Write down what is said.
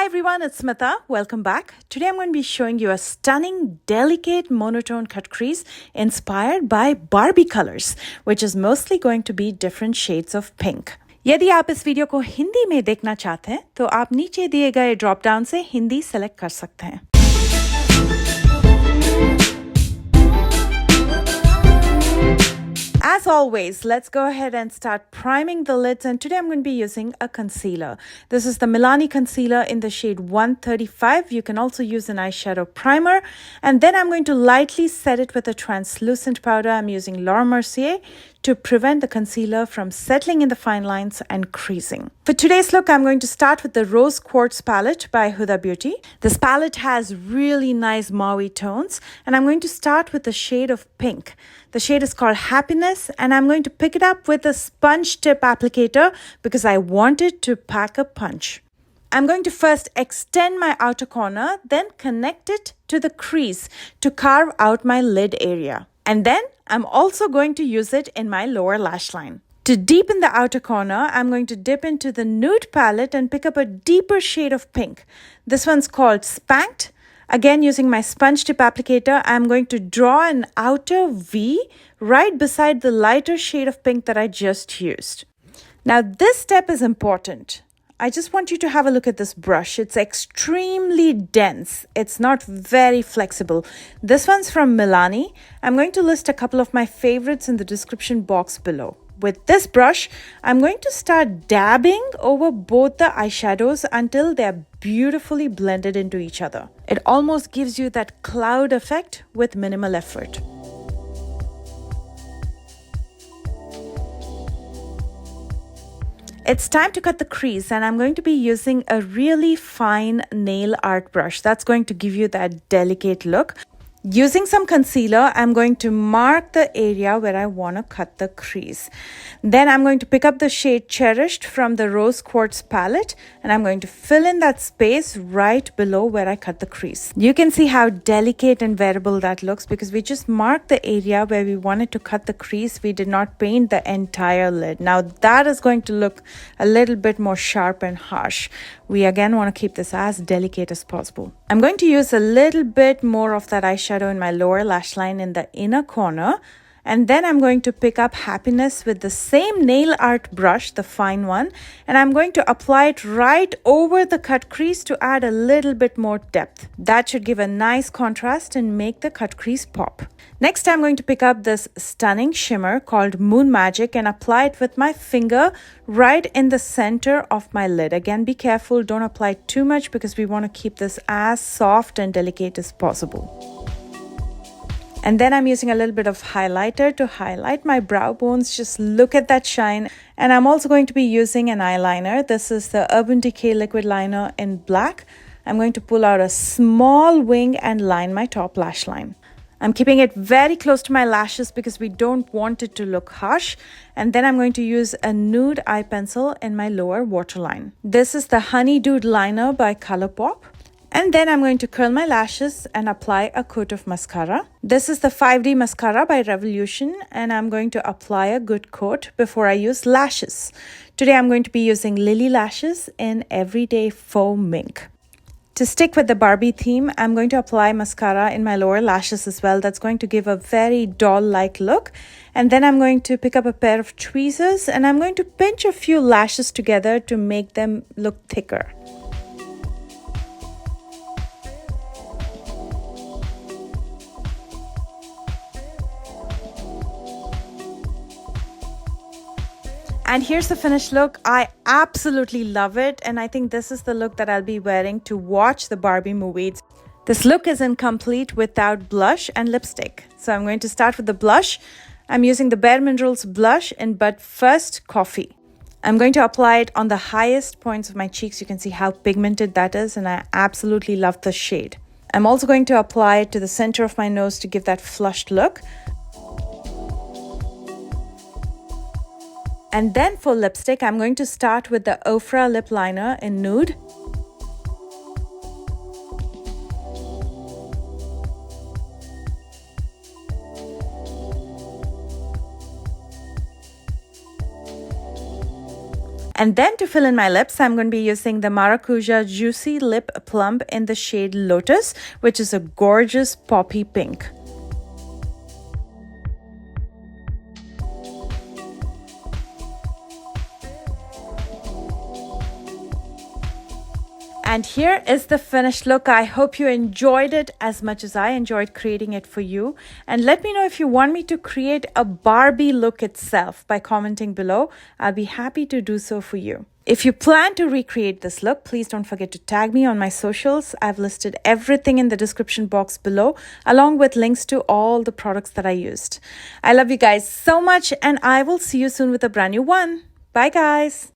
everyone, it's Smitha. Welcome back. Today I'm going to be showing you a stunning, delicate monotone cut crease inspired by Barbie colors, which is mostly going to be different shades of pink. यदि आप इस video को हिंदी में देखना चाहते हैं तो आप नीचे दिए गए ड्रॉप डाउन से हिंदी सेलेक्ट कर सकते हैं. As always, let's go ahead and start priming the lids, and today I'm going to be using a concealer. This is the Milani concealer in the shade 135. You can also use an eyeshadow primer, and then I'm going to lightly set it with a translucent powder. I'm using Laura Mercier to prevent the concealer from settling in the fine lines and creasing. For today's look, I'm going to start with the Rose Quartz palette by Huda Beauty. This palette has really nice mauve tones, and I'm going to start with the shade of pink. The shade is called Happiness, and I'm going to pick it up with a sponge tip applicator because I want it to pack a punch. I'm going to first extend my outer corner, then connect it to the crease to carve out my lid area. And then I'm also going to use it in my lower lash line. To deepen the outer corner, I'm going to dip into the nude palette and pick up a deeper shade of pink. This one's called Spanked. Again, using my sponge tip applicator, I'm going to draw an outer V right beside the lighter shade of pink that I just used. Now, this step is important. I just want you to have a look at this brush. It's extremely dense. It's not very flexible. This one's from Milani. I'm going to list a couple of my favorites in the description box below. With this brush, I'm going to start dabbing over both the eyeshadows until they're beautifully blended into each other. It almost gives you that cloud effect with minimal effort. It's time to cut the crease, and I'm going to be using a really fine nail art brush. That's going to give you that delicate look. Using some concealer, I'm going to mark the area where I want to cut the crease. Then I'm going to pick up the shade Cherished from the Rose Quartz palette, and I'm going to fill in that space right below where I cut the crease. You can see how delicate and wearable that looks because we just marked the area where we wanted to cut the crease. We did not paint the entire lid. Now that is going to look a little bit more sharp and harsh. We again want to keep this as delicate as possible. I'm going to use a little bit more of that eyeshadow in my lower lash line in the inner corner, and then I'm going to pick up Happiness with the same nail art brush, the fine one, and I'm going to apply it right over the cut crease to add a little bit more depth. That should give a nice contrast and make the cut crease pop. Next, I'm going to pick up this stunning shimmer called Moon Magic and apply it with my finger right in the center of my lid. Again, be careful, don't apply too much because we want to keep this as soft and delicate as possible. And then I'm using a little bit of highlighter to highlight my brow bones. Just look at that shine. And I'm also going to be using an eyeliner. This is the Urban Decay liquid liner in black. I'm going to pull out a small wing and line my top lash line. I'm keeping it very close to my lashes because we don't want it to look harsh. And then I'm going to use a nude eye pencil in my lower waterline. This is the Honey Dude liner by Colourpop. And then I'm going to curl my lashes and apply a coat of mascara. This is the 5D mascara by Revolution, and I'm going to apply a good coat before I use lashes. Today I'm going to be using Lily Lashes in Everyday Faux Mink. To stick with the Barbie theme, I'm going to apply mascara in my lower lashes as well. That's going to give a very doll-like look. And then I'm going to pick up a pair of tweezers and I'm going to pinch a few lashes together to make them look thicker. And here's the finished look. I absolutely love it, and I think this is the look that I'll be wearing to watch the Barbie movie. This look is incomplete without blush and lipstick. So I'm going to start with the blush. I'm using the Bare Minerals blush in But First Coffee. I'm going to apply it on the highest points of my cheeks. You can see how pigmented that is, and I absolutely love the shade. I'm also going to apply it to the center of my nose to give that flushed look. And then for lipstick, I'm going to start with the Ofra lip liner in Nude. And then to fill in my lips, I'm going to be using the Maracuja Juicy Lip Plump in the shade Lotus, which is a gorgeous poppy pink. And here is the finished look. I hope you enjoyed it as much as I enjoyed creating it for you. And let me know if you want me to create a Barbie look itself by commenting below. I'll be happy to do so for you. If you plan to recreate this look, please don't forget to tag me on my socials. I've listed everything in the description box below, along with links to all the products that I used. I love you guys so much, and I will see you soon with a brand new one. Bye, guys.